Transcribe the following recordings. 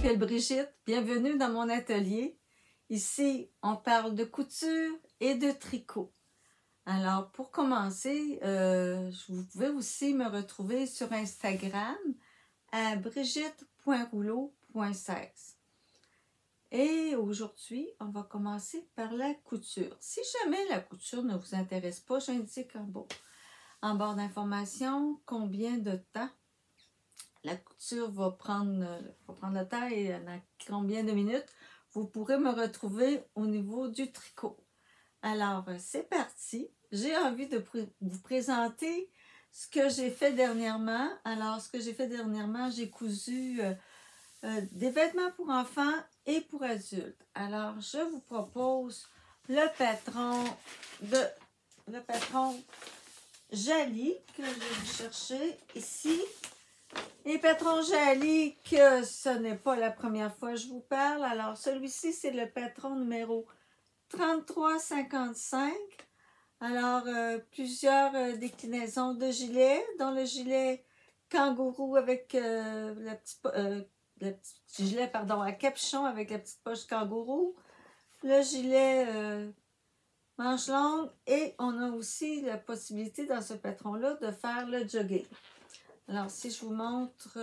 m'appelle Brigitte, bienvenue dans mon atelier. Ici, on parle de couture et de tricot. Alors, pour commencer, vous pouvez aussi me retrouver sur Instagram à brigitte.rouleau.16. Et aujourd'hui, on va commencer par la couture. Si jamais la couture ne vous intéresse pas, j'indique en barre d'information combien de temps la couture va prendre le temps et dans combien de minutes. Vous pourrez me retrouver au niveau du tricot. Alors, c'est parti. J'ai envie de vous présenter ce que j'ai fait dernièrement. Alors, ce que j'ai fait dernièrement, j'ai cousu des vêtements pour enfants et pour adultes. Alors, je vous propose le patron Jali que je vais vous chercher ici. Les patrons Jali, que ce n'est pas la première fois que je vous parle. Alors, celui-ci, c'est le patron numéro 3355. Alors, plusieurs déclinaisons de gilets, dont le gilet kangourou avec le petit gilet, à capuchon avec la petite poche kangourou, le gilet manche longue, et on a aussi la possibilité dans ce patron-là de faire le jogging. Alors, si je vous montre,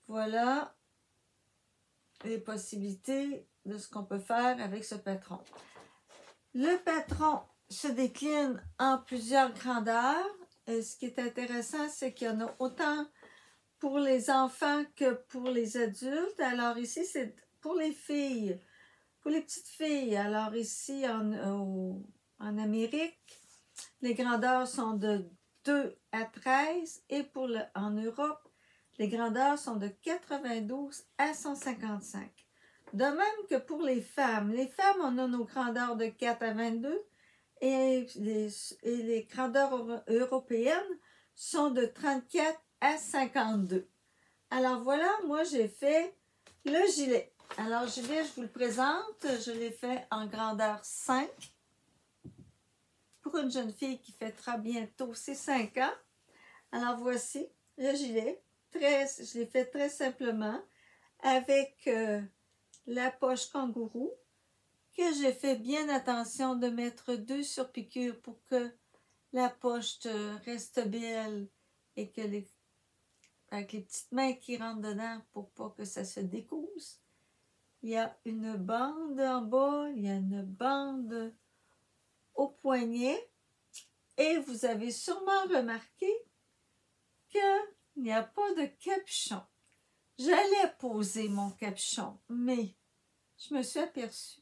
voilà les possibilités de ce qu'on peut faire avec ce patron. Le patron se décline en plusieurs grandeurs. Et ce qui est intéressant, c'est qu'il y en a autant pour les enfants que pour les adultes. Alors ici, c'est pour les filles, pour les petites filles. Alors ici, en Amérique, les grandeurs sont de 2 à 13 et en Europe, les grandeurs sont de 92 à 155. De même que pour les femmes, on a nos grandeurs de 4 à 22 et les grandeurs européennes sont de 34 à 52. Alors voilà, moi j'ai fait le gilet. Alors le gilet, je vous le présente, je l'ai fait en grandeur 5. Pour une jeune fille qui fêtera bientôt ses 5 ans. Alors voici le gilet. Je l'ai fait très simplement avec la poche kangourou que j'ai fait bien attention de mettre 2 sur piqûre pour que la poche reste belle et que avec les petites mains qui rentrent dedans pour pas que ça se découse. Il y a une bande en bas, il y a une bande au poignet et vous avez sûrement remarqué qu'il n'y a pas de capuchon. J'allais poser mon capuchon, mais je me suis aperçue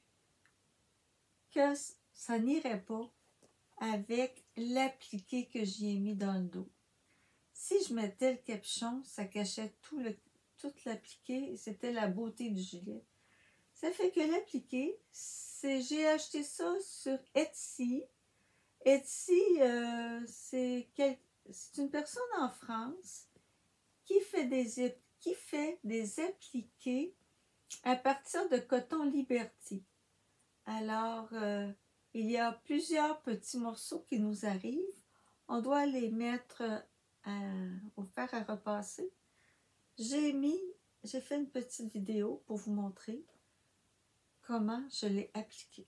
que ça n'irait pas avec l'appliqué que j'y ai mis dans le dos. Si je mettais le capuchon, ça cachait tout l'appliqué et c'était la beauté du gilet. Ça fait que l'appliqué, j'ai acheté ça sur Etsy. Etsy, c'est une personne en France qui fait des appliqués à partir de coton Liberty. Alors, il y a plusieurs petits morceaux qui nous arrivent. On doit les mettre au fer à repasser. J'ai fait une petite vidéo pour vous montrer comment je l'ai appliqué.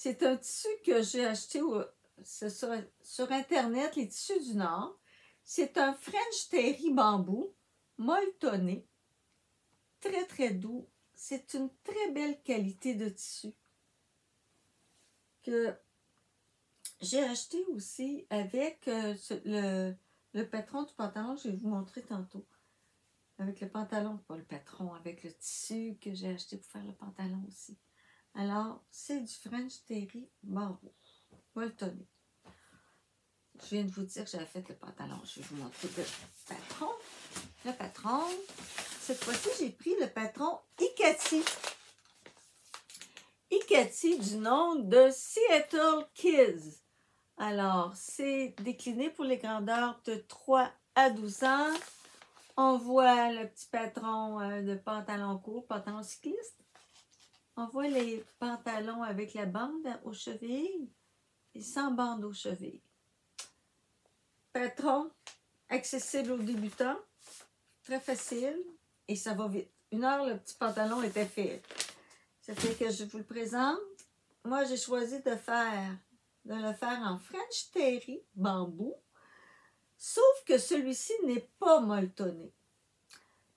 C'est un tissu que j'ai acheté sur Internet, les tissus du Nord. C'est un French Terry bambou molletonné, très très doux. C'est une très belle qualité de tissu que j'ai acheté aussi avec le patron du pantalon que je vais vous montrer tantôt. Avec le pantalon, pas le patron, avec le tissu que j'ai acheté pour faire le pantalon aussi. Alors, c'est du French Terry bambou molletonné. Je viens de vous dire que j'avais fait le pantalon. Je vais vous montrer le patron. Le patron, cette fois-ci, j'ai pris le patron Ikati. Ikati du nom de Seattle Kids. Alors, c'est décliné pour les grandeurs de 3 à 12 ans. On voit le petit patron de pantalon court, pantalon cycliste. On voit les pantalons avec la bande aux chevilles et sans bande aux chevilles. Patron accessible aux débutants, très facile et ça va vite. 1 heure, le petit pantalon était fait. Ça fait que je vous le présente. Moi, j'ai choisi de le faire en French Terry bambou, sauf que celui-ci n'est pas molletonné.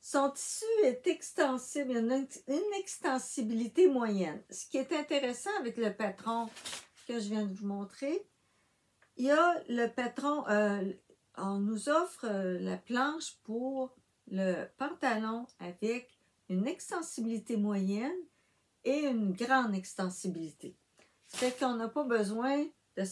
Son tissu est extensible, il y a une extensibilité moyenne. Ce qui est intéressant avec le patron que je viens de vous montrer, il y a le patron, on nous offre la planche pour le pantalon avec une extensibilité moyenne et une grande extensibilité. Ça fait qu'on n'a pas besoin de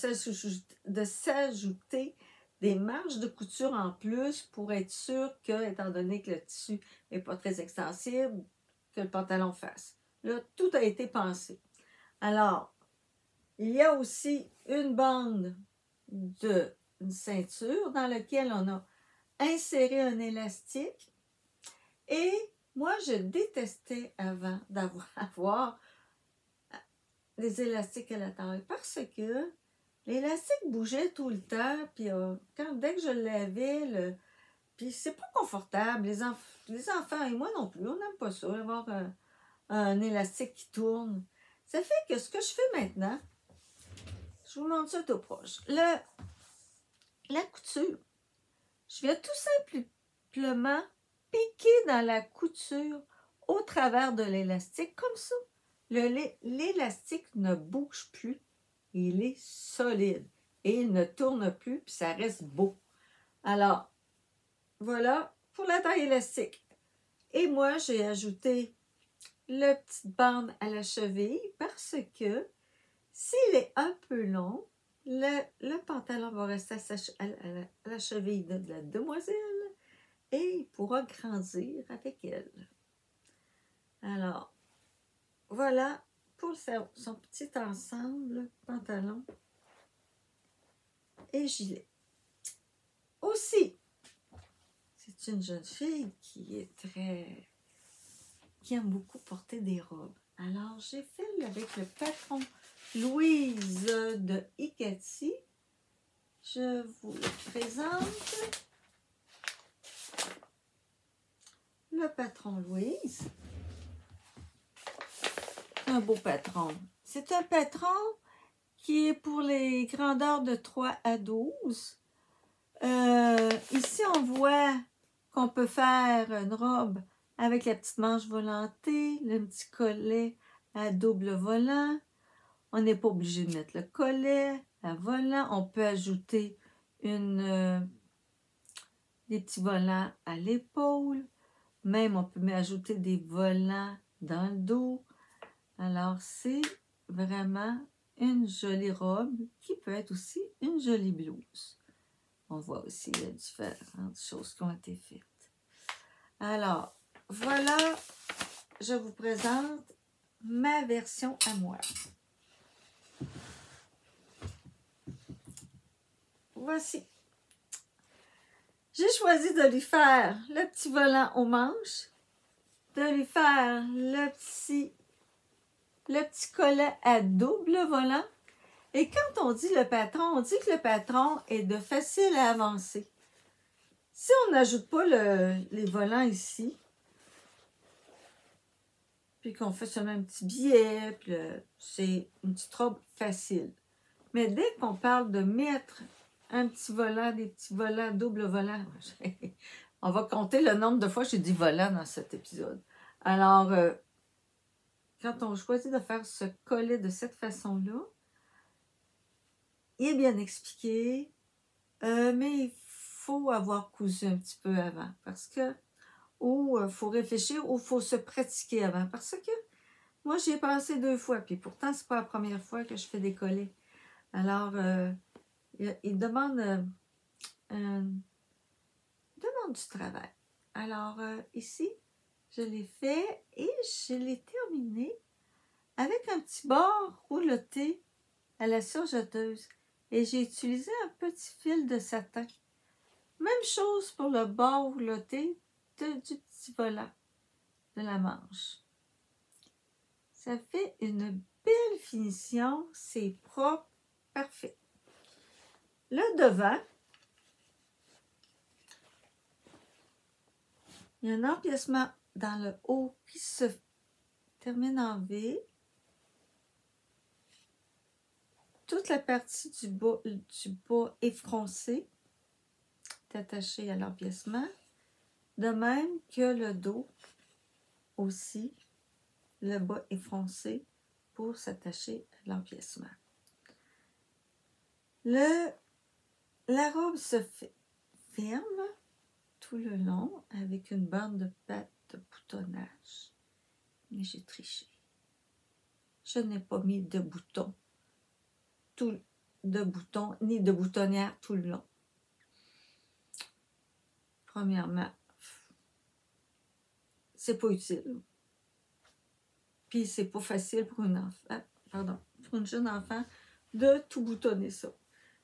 s'ajouter des marges de couture en plus pour être sûr que, étant donné que le tissu n'est pas très extensible, que le pantalon fasse. Là, tout a été pensé. Alors, il y a aussi une bande une ceinture dans laquelle on a inséré un élastique. Et moi, je détestais avant d'avoir des élastiques à la taille parce que l'élastique bougeait tout le temps, puis dès que je le lavais, puis c'est pas confortable. Les enfants et moi non plus, on n'aime pas ça, avoir un élastique qui tourne. Ça fait que ce que je fais maintenant, je vous montre ça tout proche. La couture, je vais tout simplement piquer dans la couture au travers de l'élastique, comme ça. L'élastique ne bouge plus. Il est solide et il ne tourne plus, puis ça reste beau. Alors, voilà pour la taille élastique. Et moi, j'ai ajouté la petite bande à la cheville parce que s'il est un peu long, le pantalon va rester à la cheville de la demoiselle et il pourra grandir avec elle. Alors, voilà pour son petit ensemble, pantalon et gilet. Aussi, c'est une jeune fille qui aime beaucoup porter des robes. Alors, j'ai fait avec le patron Louise de Ikati. Je vous le présente. Le patron Louise. Un beau patron. C'est un patron qui est pour les grandeurs de 3 à 12. Ici, on voit qu'on peut faire une robe avec la petite manche volantée, le petit collet à double volant. On n'est pas obligé de mettre le collet à volant. On peut ajouter des petits volants à l'épaule. Même, on peut ajouter des volants dans le dos. Alors, c'est vraiment une jolie robe qui peut être aussi une jolie blouse. On voit aussi les différentes choses qui ont été faites. Alors, voilà, je vous présente ma version à moi. Voici. J'ai choisi de lui faire le petit volant aux manches, de lui faire le petit collet à double volant. Et quand on dit le patron, on dit que le patron est de facile à avancer. Si on n'ajoute pas les volants ici, puis qu'on fait seulement un petit billet, puis c'est une petite robe facile. Mais dès qu'on parle de mettre un petit volant, des petits volants, double volant, on va compter le nombre de fois que j'ai dit volant dans cet épisode. Alors, quand on choisit de faire ce collet de cette façon-là, il est bien expliqué, mais il faut avoir cousu un petit peu avant, parce que, ou il faut réfléchir, ou il faut se pratiquer avant, parce que moi, j'y ai pensé 2 fois, puis pourtant, c'est pas la première fois que je fais des collets. Alors, il demande du travail. Alors, ici, je l'ai fait et je l'ai terminé avec un petit bord rouloté à la surjeteuse. Et j'ai utilisé un petit fil de satin. Même chose pour le bord rouloté du petit volant de la manche. Ça fait une belle finition. C'est propre, parfait. Le devant, il y a un empiècement dans le haut qui se termine en V. Toute la partie du bas est froncée, est attachée à l'empiècement. De même que le dos aussi, le bas est froncé pour s'attacher à l'empiècement. La robe se ferme tout le long avec une bande de patte de boutonnage. Mais j'ai triché. Je n'ai pas mis de boutons, ni de boutonnière tout le long. Premièrement, c'est pas utile. Puis c'est pas facile pour pour une jeune enfant de tout boutonner ça.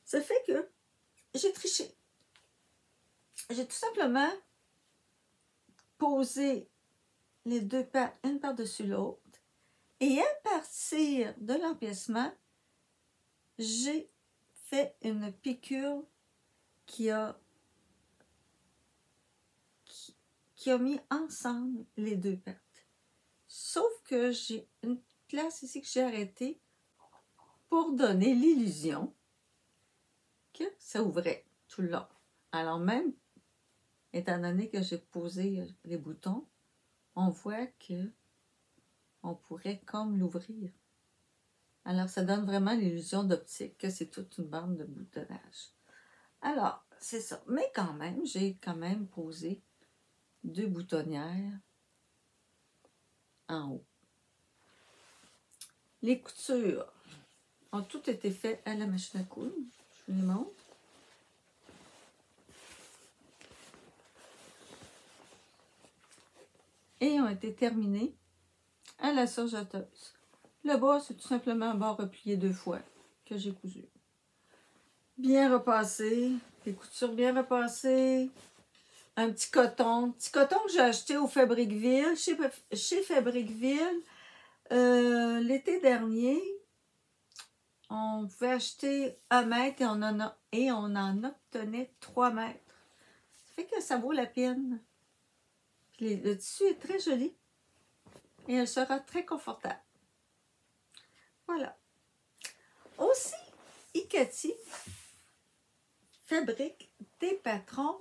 Ça fait que j'ai triché. J'ai tout simplement posé les 2 pattes une par-dessus l'autre et à partir de l'empiècement, j'ai fait une piqûre qui a mis ensemble les 2 pattes. Sauf que j'ai une place ici que j'ai arrêtée pour donner l'illusion que ça ouvrait tout le long. Alors même, étant donné que j'ai posé les boutons, on voit que on pourrait comme l'ouvrir. Alors, ça donne vraiment l'illusion d'optique que c'est toute une bande de boutonnage. Alors, c'est ça. Mais quand même, j'ai quand même posé 2 boutonnières en haut. Les coutures ont toutes été faites à la machine à coudre. Je vous les montre. Et ont été terminées à la surjeteuse. Le bas, c'est tout simplement un bord replié 2 fois que j'ai cousu. Bien repassé, les coutures bien repassées. Un petit coton que j'ai acheté au Fabriqueville, chez Fabriqueville, l'été dernier. On pouvait acheter 1 mètre et on en obtenait 3 mètres. Ça fait que ça vaut la peine. Puis le tissu est très joli et elle sera très confortable. Voilà. Aussi, Ikati fabrique des patrons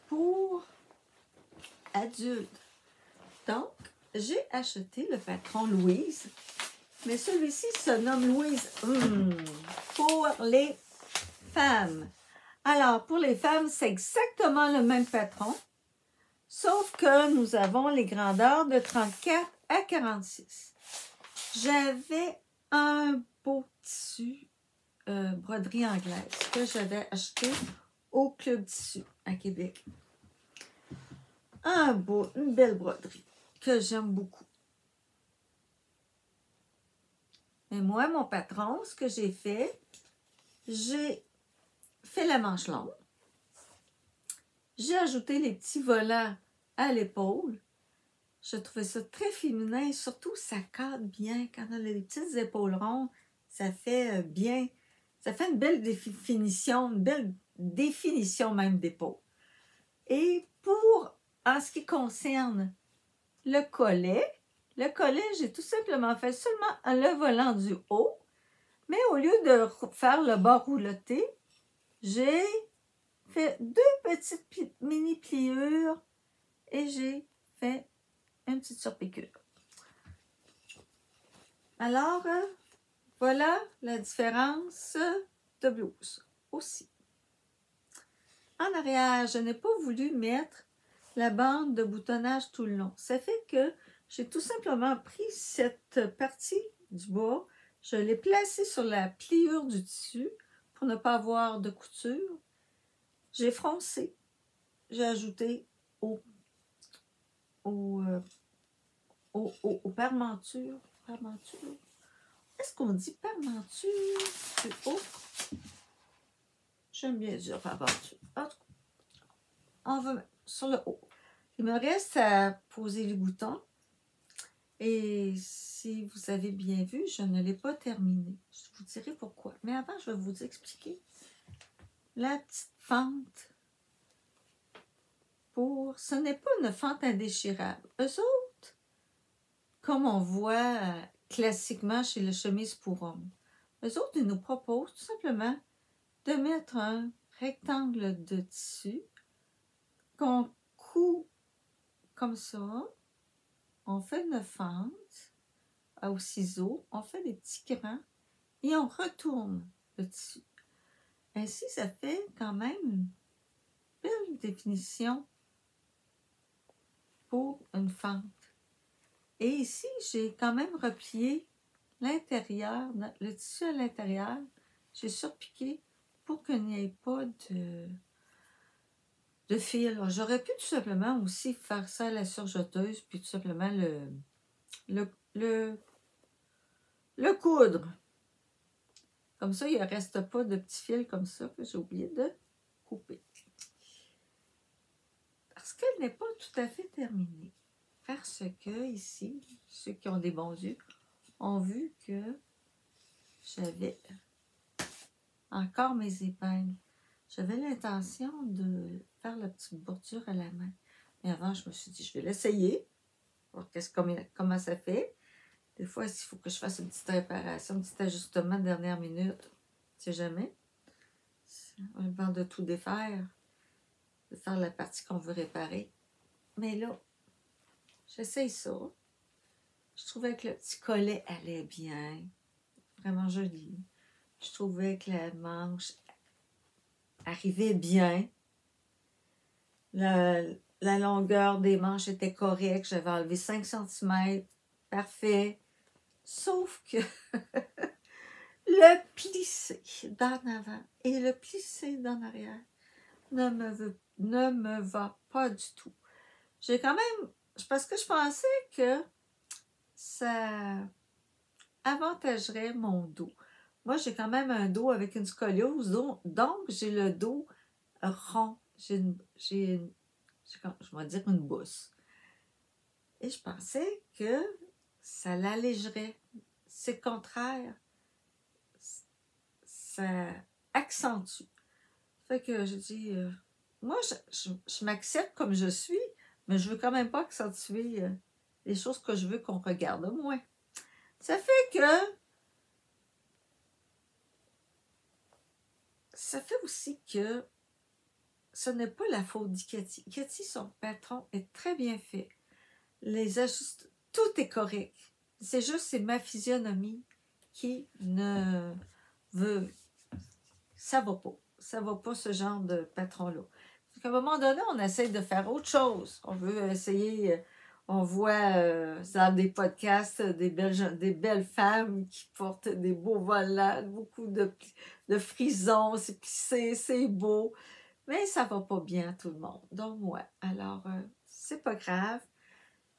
pour adultes. Donc, j'ai acheté le patron Louise, mais celui-ci se nomme Louise pour les femmes. Alors, pour les femmes, c'est exactement le même patron, sauf que nous avons les grandeurs de 34 à 46. J'avais un beau tissu broderie anglaise que j'avais acheté au Club Tissu à Québec. Une belle broderie que j'aime beaucoup. Mais moi, mon patron, ce que j'ai fait la manche longue. J'ai ajouté les petits volants à l'épaule. Je trouvais ça très féminin. Surtout, ça cadre bien. Quand on a les petites épaules rondes, ça fait bien. Ça fait une belle définition, même d'épaule. Et en ce qui concerne le collet, le collet, j'ai tout simplement fait seulement le volant du haut, mais au lieu de faire le bas rouloté, j'ai fait deux petites mini pliures et j'ai fait une petite surpiqûre. Alors, voilà la différence de blouse aussi. En arrière, je n'ai pas voulu mettre la bande de boutonnage tout le long. Ça fait que j'ai tout simplement pris cette partie du bas, je l'ai placée sur la pliure du dessus pour ne pas avoir de couture. J'ai froncé, j'ai ajouté aux parmentures. Est-ce qu'on dit parmenture du haut? J'aime bien dire parmenture. En tout cas, on va mettre sur le haut. Il me reste à poser les boutons. Et si vous avez bien vu, je ne l'ai pas terminé. Je vous dirai pourquoi. Mais avant, je vais vous expliquer la petite fente. Ce n'est pas une fente indéchirable. Eux autres, comme on voit classiquement chez les chemises pour hommes, eux autres, ils nous proposent tout simplement de mettre un rectangle de tissu qu'on coud comme ça. On fait une fente au ciseau, on fait des petits crans et on retourne le tissu. Ainsi, ça fait quand même une belle définition pour une fente. Et ici, j'ai quand même replié l'intérieur, le tissu à l'intérieur. J'ai surpiqué pour qu'il n'y ait pas de fil. J'aurais pu tout simplement aussi faire ça à la surjeteuse, puis tout simplement le coudre. Comme ça, il ne reste pas de petits fils comme ça que j'ai oublié de couper. Parce qu'elle n'est pas tout à fait terminée. Parce que ici, ceux qui ont des bons yeux ont vu que j'avais encore mes épingles. J'avais l'intention de faire la petite bordure à la main. Mais avant, je me suis dit, je vais l'essayer. Voir comment ça fait. Des fois, il faut que je fasse une petite réparation, un petit ajustement de dernière minute. Tu sais jamais. Avant de tout défaire, de faire la partie qu'on veut réparer. Mais là, j'essaye ça. Je trouvais que le petit collet allait bien. Vraiment joli. Je trouvais que la manche arrivait bien. La longueur des manches était correcte. J'avais enlevé 5 cm. Parfait. Sauf que le plissé d'en avant et le plissé d'en arrière ne me va pas du tout. J'ai quand même... Parce que je pensais que ça avantagerait mon dos. Moi, j'ai quand même un dos avec une scoliose, donc j'ai le dos rond. Je vais dire une bosse. Et je pensais que ça l'allégerait. C'est le contraire. Ça accentue. Fait que je dis, moi, je m'accepte comme je suis, mais je veux quand même pas accentuer les choses que je veux qu'on regarde de moi. Ça fait aussi que ce n'est pas la faute d'Iketi. Iketi, son patron, est très bien fait. Les ajustes, tout est correct. C'est ma physionomie qui ne veut... Ça va pas. Ça va pas, ce genre de patron-là. À un moment donné, on essaie de faire autre chose. On veut essayer... On voit dans des podcasts des belles femmes qui portent des beaux volants, beaucoup de frisons, c'est plissé, c'est beau. Mais ça va pas bien à tout le monde, dont moi. Alors, c'est pas grave.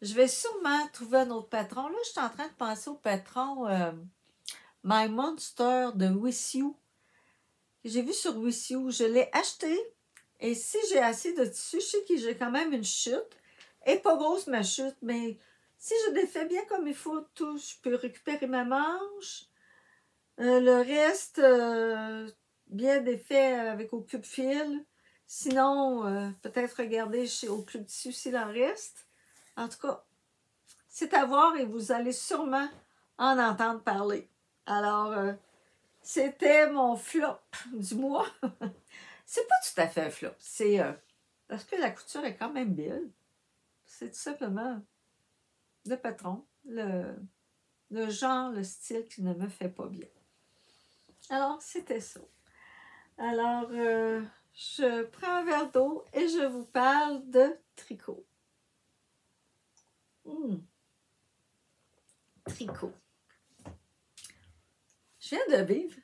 Je vais sûrement trouver un autre patron. Là, je suis en train de penser au patron My Monster de With You. J'ai vu sur With You. Je l'ai acheté. Et si j'ai assez de tissu, je sais que j'ai quand même une chute. Elle n'est pas grosse, ma chute, mais si je défais bien comme il faut, tout, je peux récupérer ma manche. Le reste, bien défait avec au cube-fil. Sinon, peut-être regarder au cube tissu s'il en reste. En tout cas, c'est à voir et vous allez sûrement en entendre parler. Alors, c'était mon flop du mois. C'est pas tout à fait un flop, c'est parce que la couture est quand même belle. C'est tout simplement le patron, le genre, le style qui ne me fait pas bien. Alors, c'était ça. Alors, je prends un verre d'eau et je vous parle de tricot. Tricot. Je viens de vivre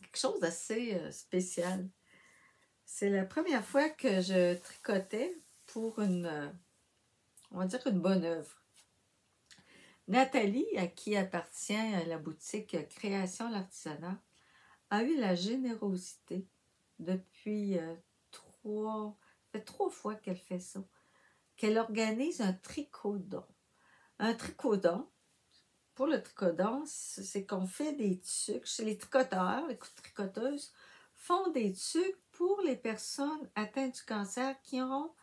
quelque chose d'assez spécial. C'est la première fois que je tricotais pour on va dire une bonne œuvre. Nathalie, à qui appartient la boutique Création l'Artisanat, a eu la générosité depuis ça fait 3 fois qu'elle fait ça, qu'elle organise un tricot-don. Un tricot-don, pour le tricot-don, c'est qu'on fait des tucs. Chez les tricoteurs, les tricoteuses font des tucs pour les personnes atteintes du cancer qui auront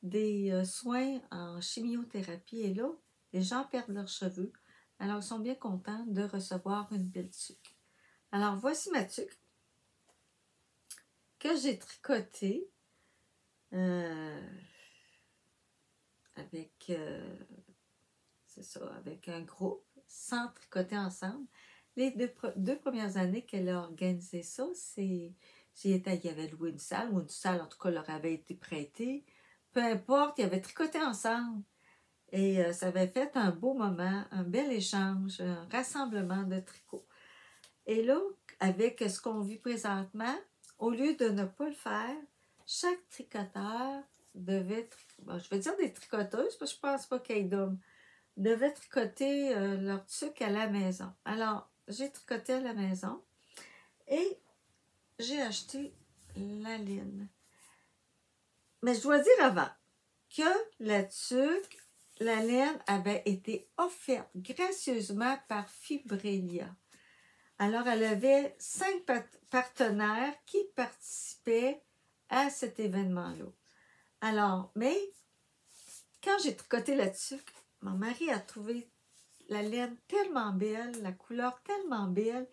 des soins en chimiothérapie. Et là, les gens perdent leurs cheveux. Alors, ils sont bien contents de recevoir une belle tuque. Alors, voici ma tuque que j'ai tricotée avec, c'est ça, avec un groupe, sans tricoter ensemble. Les deux premières années qu'elle a organisé ça, il y avait loué une salle, ou une salle en tout cas leur avait été prêtée. Peu importe, ils avaient tricoté ensemble. Et ça avait fait un beau moment, un bel échange, un rassemblement de tricots. Et là, avec ce qu'on vit présentement, au lieu de ne pas le faire, chaque tricoteur devait, je vais dire des tricoteuses, parce que je ne pense pas qu'elles devaient tricoter leur tuque à la maison. Alors, j'ai tricoté à la maison et j'ai acheté la laine. Mais je dois dire avant que la tuque, la laine avait été offerte gracieusement par Fibrelia. Alors, elle avait 5 partenaires qui participaient à cet événement-là. Alors, mais quand j'ai tricoté la tuque, mon mari a trouvé la laine tellement belle, la couleur tellement belle,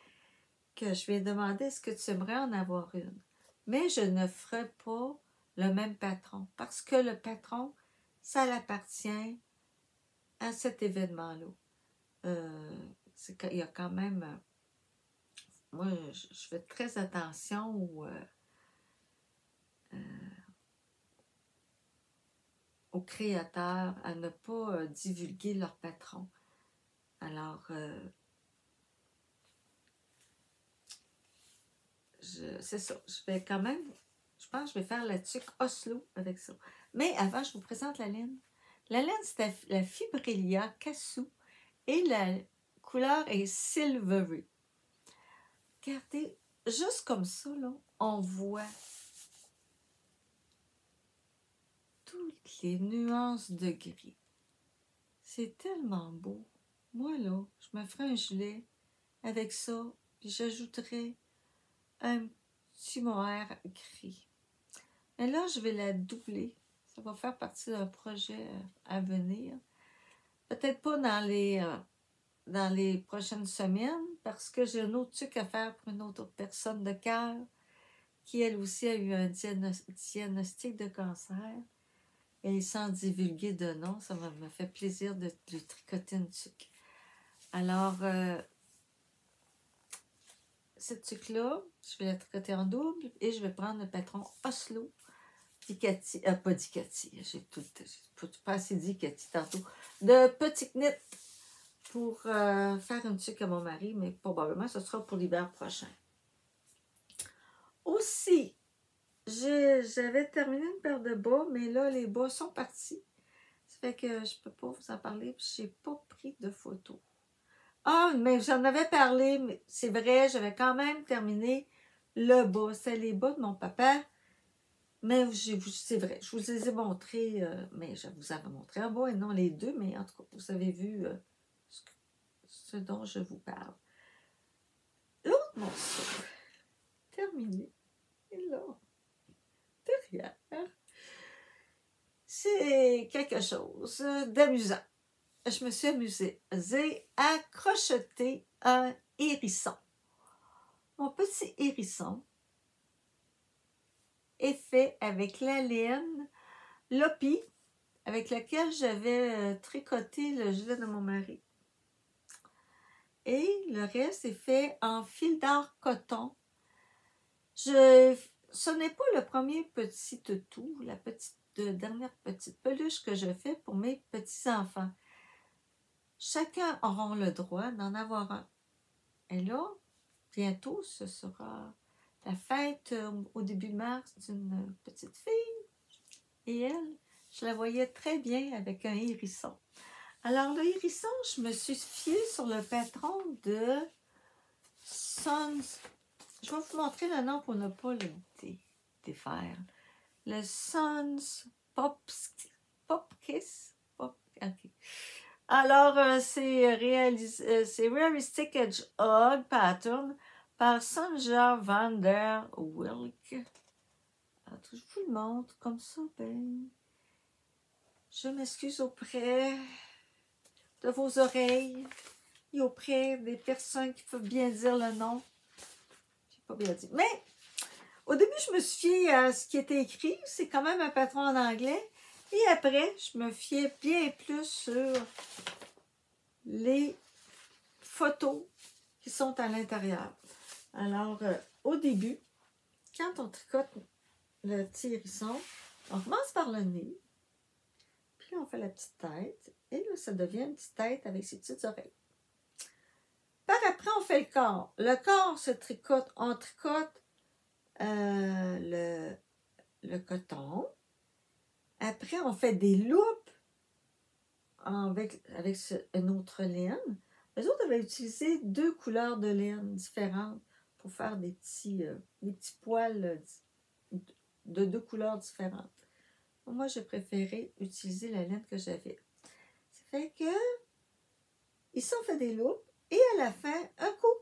que je lui ai demandé est-ce que tu aimerais en avoir une. Mais je ne ferai pas le même patron, parce que le patron, ça l'appartient à cet événement-là. Il y a quand même... moi, je fais très attention aux créateurs à ne pas divulguer leur patron. Alors, c'est ça. Je vais quand même... Je pense que je vais faire la tuque Oslo avec ça. Mais avant, je vous présente la laine. La laine, c'est la Fibrelia Cassou et la couleur est Silvery. Regardez, juste comme ça, là, on voit toutes les nuances de gris. C'est tellement beau. Moi, là, je me ferais un gilet avec ça, puis j'ajouterais un petit mohair gris. Et là, je vais la doubler. Ça va faire partie d'un projet à venir. Peut-être pas dans les prochaines semaines, parce que j'ai un autre truc à faire pour une autre personne de cœur qui, elle aussi, a eu un diagnostic de cancer. Et sans divulguer de nom, ça me fait plaisir de tricoter une tuque. Alors, cette tuque-là, je vais la tricoter en double et je vais prendre le patron Oslo. Dicati, pas Dicati, j'ai pas assez dit Dicati tantôt, de Petit Knit pour faire une tuque à mon mari, mais probablement ce sera pour l'hiver prochain. Aussi, j'avais terminé une paire de bas, mais là, les bas sont partis. Ça fait que je ne peux pas vous en parler, puis je n'ai pas pris de photos. Ah, mais j'en avais parlé, mais c'est vrai, j'avais quand même terminé le bas. C'est les bas de mon papa. Mais c'est vrai, je vous les ai montrés, mais je vous avais montré un bas et non les deux, mais en tout cas, vous avez vu ce dont je vous parle. L'autre morceau, terminé, et là, derrière, c'est quelque chose d'amusant. Je me suis amusée à crocheter un hérisson. Mon petit hérisson est fait avec la laine Lopi avec laquelle j'avais tricoté le gilet de mon mari. Et le reste est fait en fil d'art coton. Ce n'est pas le premier petit toutou, la dernière petite peluche que je fais pour mes petits-enfants. Chacun aura le droit d'en avoir un. Et là, bientôt, ce sera la fête au début mars d'une petite fille. Et elle, je la voyais très bien avec un hérisson. Alors, le hérisson, je me suis fiée sur le patron de Sons. Je vais vous montrer le nom pour ne pas le défaire. Le Sons Pop Kiss. Okay. Alors, c'est Realistic Hedgehog Pattern par Sonja van der Wilk. Je vous le montre comme ça. Ben, je m'excuse auprès de vos oreilles et auprès des personnes qui peuvent bien dire le nom. Je n'ai pas bien dit. Mais au début, je me suis fiée à ce qui était écrit. C'est quand même un patron en anglais. Et après, je me fiais bien plus sur les photos qui sont à l'intérieur. Alors, au début, quand on tricote le petit hérisson, on commence par le nez. Puis on fait la petite tête. Et là, ça devient une petite tête avec ses petites oreilles. Par après, on fait le corps. Le corps se tricote. On tricote le coton. Après, on fait des loupes avec une autre laine. Les autres avaient utilisé 2 couleurs de laine différentes pour faire des petits poils de 2 couleurs différentes. Moi, j'ai préféré utiliser la laine que j'avais. Ça fait que, ici, on fait des loupes et à la fin, un coup,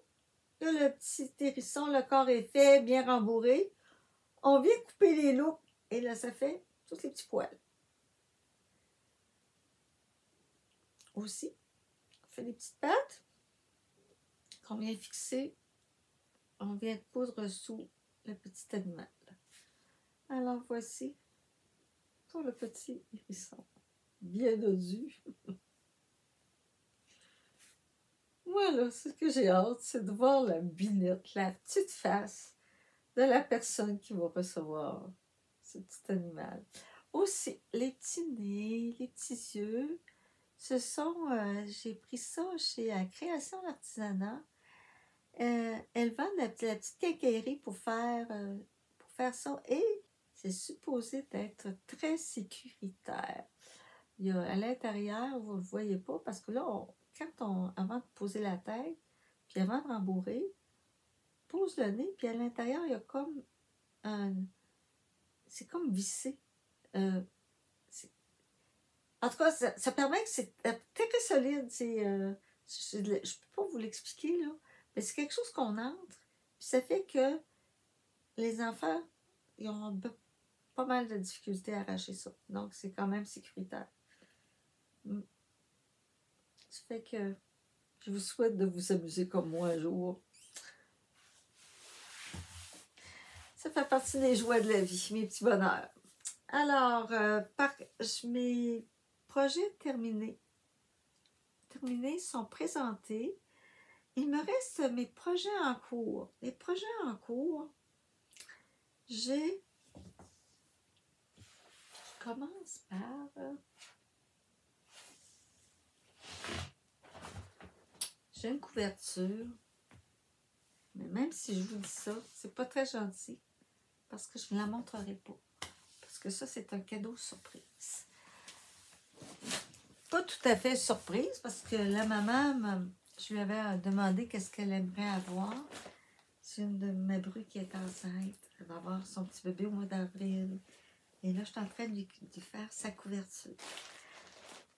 là, le petit hérisson, le corps est fait, bien rembourré. On vient couper les loupes et là, ça fait tous les petits poils. Aussi, on fait des petites pattes qu'on vient fixer. On vient coudre sous le petit animal. Alors, voici pour le petit hérisson. Bien dodu. Voilà, ce que j'ai hâte, c'est de voir la binette, la petite face de la personne qui va recevoir ce petit animal. Aussi, les petits nez, les petits yeux, ce sont, j'ai pris ça chez Création d'Artisanat. Elles vendent la petite quincaillerie pour faire ça et c'est supposé d'être très sécuritaire. Il y a à l'intérieur, vous ne le voyez pas parce que là, avant de poser la tête, puis avant de rembourrer, pose le nez, puis à l'intérieur, il y a comme c'est comme vissé. En tout cas, ça permet que c'est très solide. Je ne peux pas vous l'expliquer, là, mais c'est quelque chose qu'on entre, puis ça fait que les enfants, ils ont pas mal de difficultés à arracher ça. Donc, c'est quand même sécuritaire. Ça fait que je vous souhaite de vous amuser comme moi un jour. Ça fait partie des joies de la vie, mes petits bonheurs. Alors, mes projets terminés sont présentés. Il me reste mes projets en cours. Les projets en cours, je commence par... j'ai une couverture. Mais même si je vous dis ça, c'est pas très gentil. Parce que je ne la montrerai pas. Parce que ça, c'est un cadeau surprise. Pas tout à fait surprise, parce que la maman, je lui avais demandé qu'est-ce qu'elle aimerait avoir. C'est une de mes brues qui est enceinte. Elle va avoir son petit bébé au mois d'avril. Et là, je suis en train de lui faire sa couverture.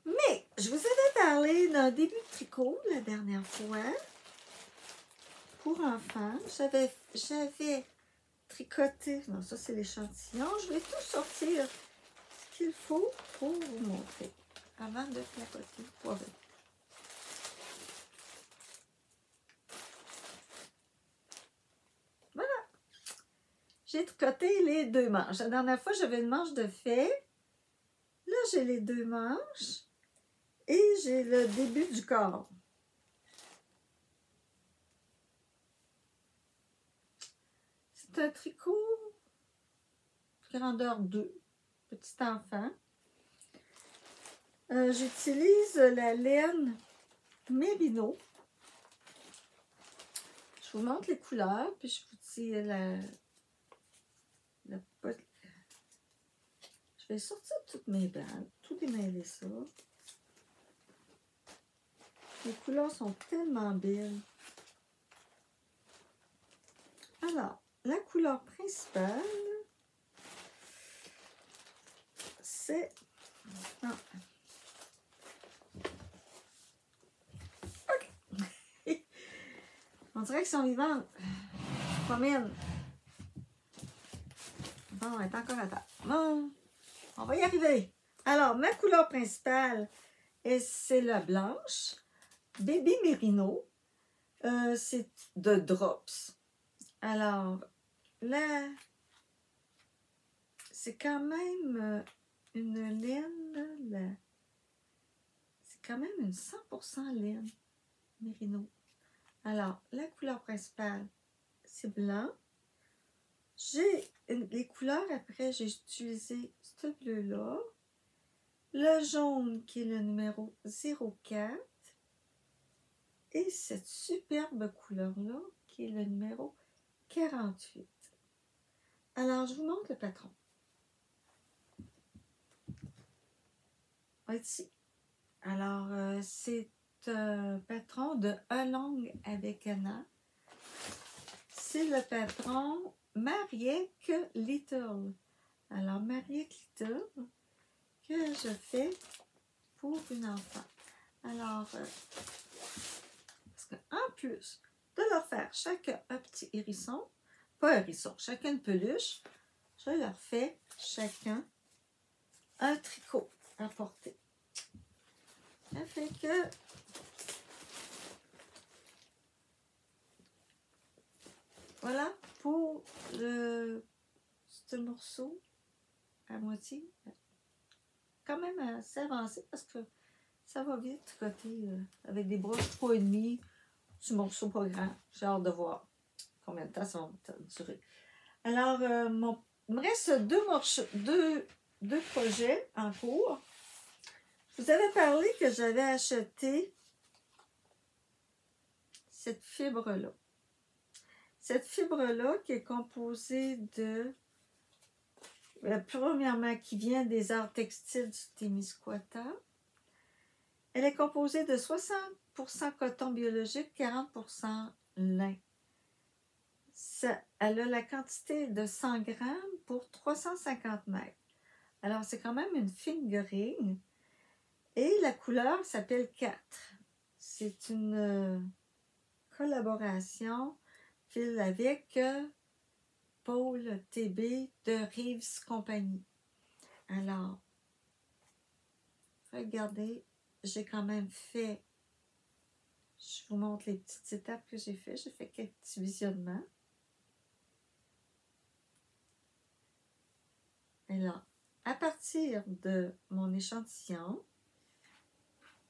Mais, je vous avais parlé d'un début de tricot la dernière fois. Pour enfants, j'avais tricoté. Non, ça, c'est l'échantillon. Je vais tout sortir qu'il faut pour vous montrer avant de clapoter pour avec. Voilà. J'ai tricoté les 2 manches. La dernière fois, j'avais une manche de fait. Là, j'ai les 2 manches et j'ai le début du corps. C'est un tricot grandeur 2, petit enfant. J'utilise la laine Mérino. Je vous montre les couleurs, puis je vous dis je vais sortir toutes mes bandes, tout démêler ça. Les couleurs sont tellement belles. Alors, la couleur principale, c'est... Ah. OK. On dirait qu'ils sont vivants. Promène. Bon, on est encore à terre. Bon, on va y arriver. Alors, ma couleur principale, c'est la blanche. Baby Merino. C'est de Drops. Alors, là, c'est quand même une laine, là. C'est quand même une 100% laine Merino. Alors, la couleur principale, c'est blanc. J'ai les couleurs, après, j'ai utilisé ce bleu-là, le jaune qui est le numéro 04 et cette superbe couleur-là qui est le numéro 48. Alors, je vous montre le patron. Ici. Alors, c'est un patron de Along avec Anna. C'est le patron Mariette Little. Alors, Mariette Little que je fais pour une enfant. Alors, parce qu'en plus de leur faire chacun un petit hérisson, pas hérisson, chacun une peluche, je leur fais chacun un tricot à porter. Ça fait que voilà pour ce morceau à moitié. Quand même assez avancé parce que ça va vite tricoter avec des broches 3,5 du morceau pas grand. J'ai hâte de voir combien de temps ça va durer. Alors, il me reste deux projets en cours. Je vous avais parlé que j'avais acheté cette fibre-là. Cette fibre-là qui est composée de, premièrement, qui vient des arts textiles du Témiscouata. Elle est composée de 60% coton biologique, 40% lin. Elle a la quantité de 100 grammes pour 350 mètres. Alors, c'est quand même une fingering. Et la couleur s'appelle 4. C'est une collaboration avec Paul TB de Reeves Company. Alors, regardez, j'ai quand même fait, je vous montre les petites étapes que j'ai fait. J'ai fait quelques petits visionnements. Alors, à partir de mon échantillon,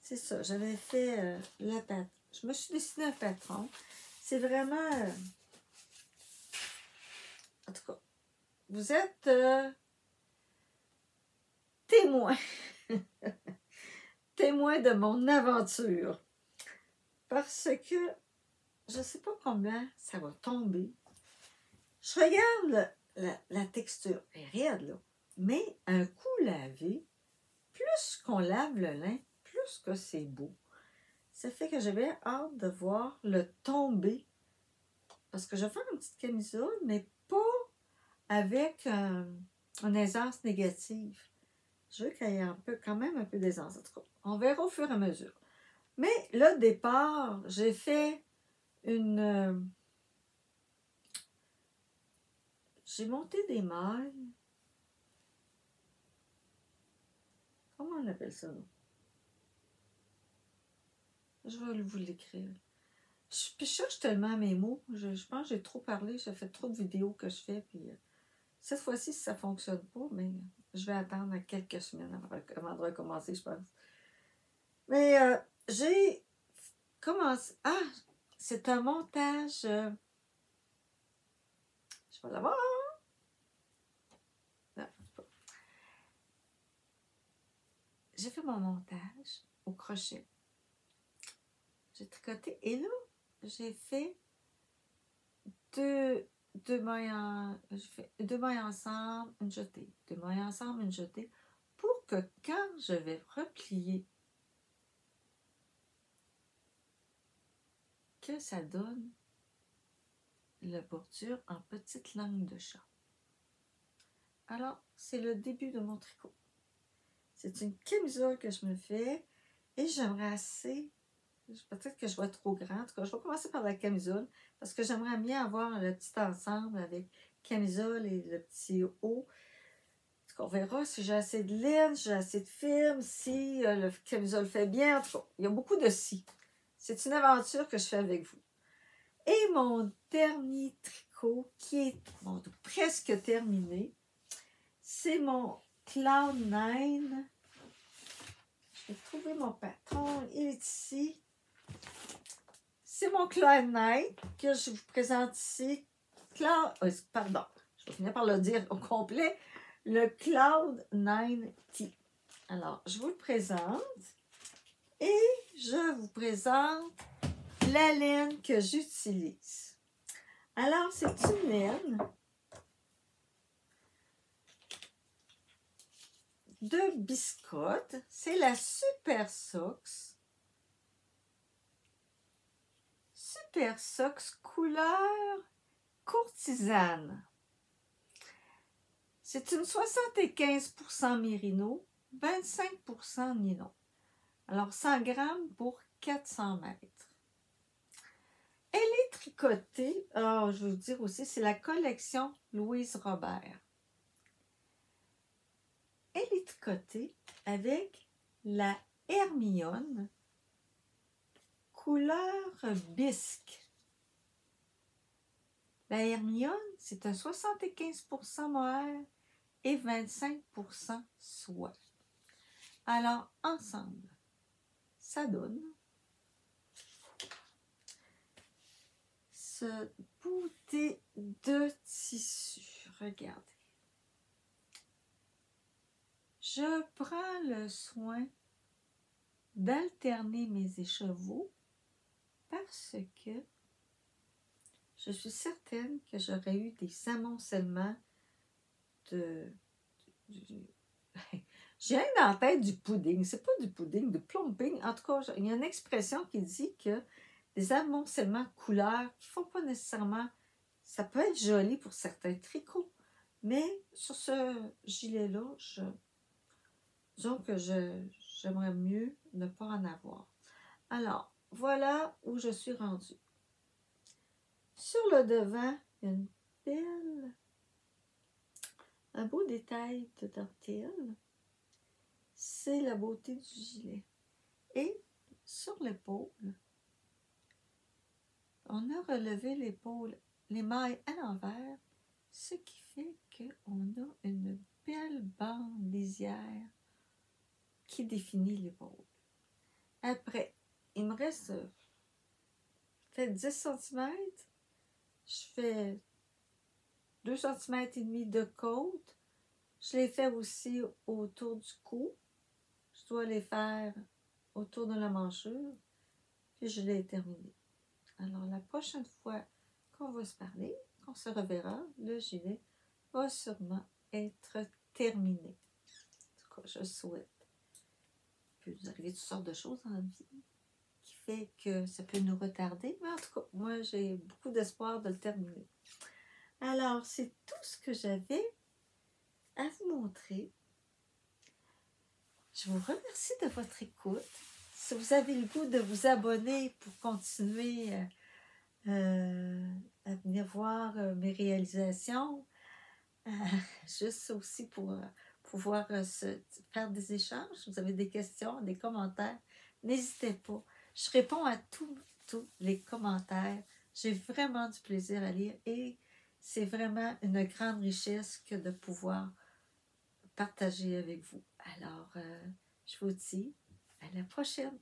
c'est ça, j'avais fait la pâte. Je me suis dessiné un patron. C'est vraiment... en tout cas, vous êtes témoin. Témoin de mon aventure. Parce que je ne sais pas combien ça va tomber. Je regarde la texture. Elle est raide, là. Mais un coup lavé, plus qu'on lave le lin, plus que c'est beau. Ça fait que j'avais hâte de voir le tomber. Parce que je vais faire une petite camisole, mais pas avec une aisance négative. Je veux qu'il y ait quand même un peu d'aisance. En tout cas, on verra au fur et à mesure. Mais le départ, j'ai fait une... j'ai monté des mailles. Comment on appelle ça, nous? Je vais vous l'écrire. Je cherche tellement mes mots. Je pense que j'ai trop parlé. J'ai fait trop de vidéos que je fais. Puis cette fois-ci, ça ne fonctionne pas, mais je vais attendre quelques semaines avant de recommencer, je pense. Mais j'ai commencé. Ah! C'est un montage. Je vais l'avoir. Non, j'ai fait mon montage au crochet. J'ai tricoté et là, j'ai fait deux mailles ensemble, une jetée. Deux mailles ensemble, une jetée. Pour que quand je vais replier, que ça donne la bordure en petite langue de chat. Alors, c'est le début de mon tricot. C'est une camisole que je me fais et j'aimerais assez, peut-être que je vais être trop grande, en tout cas, je vais commencer par la camisole parce que j'aimerais bien avoir le petit ensemble avec camisole et le petit haut. On verra si j'ai assez de laine, si j'ai assez de film, si le camisole fait bien. En tout cas, il y a beaucoup de si. C'est une aventure que je fais avec vous. Et mon dernier tricot, qui est presque terminé, c'est mon Cloud9. Je vais trouver mon patron. Il est ici. C'est mon Cloud9 que je vous présente ici. Pardon, je vais finir par le dire au complet. Le Cloud9T. Alors, je vous le présente et je vous présente la laine que j'utilise. Alors, c'est une laine de biscotte. C'est la Super Sox. Super Sox couleur courtisane. C'est une 75% mérino, 25% nylon. Alors, 100 grammes pour 400 mètres. Elle est tricotée, je vais vous dire aussi, c'est la collection Louise Robert. Elle est tricotée avec la Hermione couleur bisque. La Hermione, c'est un 75% mohair et 25% soie. Alors, ensemble, ça donne ce bouté de tissu. Regardez. Je prends le soin d'alterner mes écheveaux parce que je suis certaine que j'aurais eu des amoncellements j'ai dans la tête du pudding. C'est pas du pudding, du plumping. En tout cas, il y a une expression qui dit que des amoncellements de couleurs qui ne font pas nécessairement... Ça peut être joli pour certains tricots, mais sur ce gilet-là, disons que j'aimerais mieux ne pas en avoir. Alors, voilà où je suis rendue. Sur le devant, il y a une belle... un beau détail de dentelle. C'est la beauté du gilet. Et sur l'épaule, on a relevé l'épaule, les mailles à l'envers, ce qui fait qu'on a une belle bande lisière qui définit l'épaule. Après, il me reste peut-être 10 cm. Je fais 2 cm et demi de côte. Je les fais aussi autour du cou. Je dois les faire autour de la manchure. Puis je l'ai terminé. Alors, la prochaine fois qu'on va se parler, qu'on se reverra, le gilet va sûrement être terminé. En tout cas, je souhaite. Il peut nous arriver toutes sortes de choses dans la vie qui fait que ça peut nous retarder. Mais en tout cas, moi, j'ai beaucoup d'espoir de le terminer. Alors, c'est tout ce que j'avais à vous montrer. Je vous remercie de votre écoute. Si vous avez le goût de vous abonner pour continuer à venir voir mes réalisations, juste aussi pour pouvoir faire des échanges. Vous avez des questions, des commentaires, n'hésitez pas. Je réponds à tous les commentaires. J'ai vraiment du plaisir à lire et c'est vraiment une grande richesse que de pouvoir partager avec vous. Alors, je vous dis à la prochaine.